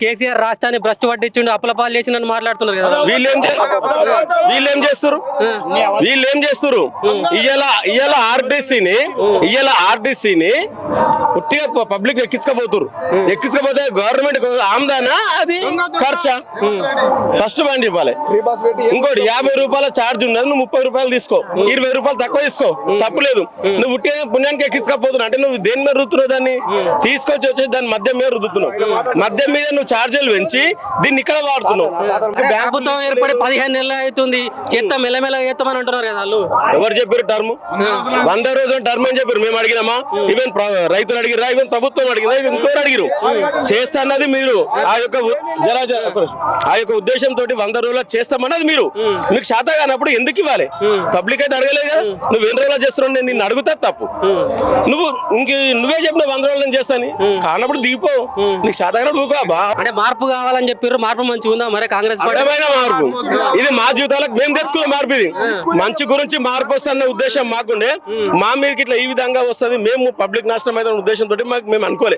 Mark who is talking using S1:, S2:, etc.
S1: కేసీఆర్ రాష్ట్రాన్ని భ్రష్టు పట్టించుండు అప్పుల పాలు చేసిండని మాట్లాడుతున్నారు కదా.
S2: వీళ్ళేం చేస్తారు ఇవాళ ఆర్టీసీని ఉట్టిగా పబ్లిక్ ఎక్కించకపోతే గవర్నమెంట్ ఆమ్దానా అది ఖర్చా ఫస్ట్ బండి ఇవ్వాలి. ఇంకోటి 50 రూపాయల ఛార్జ్ ఉన్నది, నువ్వు 30 రూపాయలు తీసుకో, 20 రూపాయలు తక్కువ తీసుకో, తప్పులేదు. నువ్వు ఉట్టిగా పుణ్యానికి ఎక్కించకపోతున్నావు అంటే నువ్వు దేని మీద రుద్దుతున్నావు, దాన్ని తీసుకొచ్చి వచ్చేసి దాని మద్యం మీద రుద్దుతున్నావు. మద్యం మీద నువ్వు ఛార్జీలు పెంచి దీన్ని ఇక్కడ వాడుతున్నావు.
S1: ప్రభుత్వం ఏర్పడి 15 నెలలు అవుతుంది, చెత్త మెల్లమెల్ల చేస్తామని అంటున్నారు కదా వాళ్ళు.
S2: ఎవరు చెప్పారు టర్మ్? 100 రోజుల టర్మ్ అని చెప్పారు. మేము అడిగినామా? ఈవెన్ రైతులు అడిగిరా, ఈవెన్ ప్రభుత్వం అడిగినా, ఇంకోరు అడిగిరు. చేస్తాన్నది మీరు. ఆ యొక్క ఉద్దేశంతో 100 రోజులు చేస్తామన్నది మీరు. మీకు శాత కానప్పుడు ఎందుకు ఇవ్వాలి? పబ్లిక్ అయితే అడగలేదు కదా. నువ్వు ఎన్ని రోజులు చేస్తున్నావు, నేను నిన్ను అడుగుతా తప్పు. నువ్వే చెప్పిన 100 రోజులు నేను చేస్తాను కానప్పుడు దిగిపో. నీకు శాత కానప్పుడు ఊకోబా.
S1: అంటే మార్పు కావాలని చెప్పారు. మార్పు మంచిగా ఉందా మరి కాంగ్రెస్ పార్టీ?
S2: మార్పు ఇది మా జీవితాలకు మేము తెచ్చుకున్న మార్పు. ఇది మంచి గురించి మార్పు వస్తున్న ఉద్దేశం మాకుండే. మా మీదకి ఇట్లా ఈ విధంగా వస్తుంది, మేము పబ్లిక్ నాశనం అయితే ఉద్దేశంతో మేము అనుకోలే.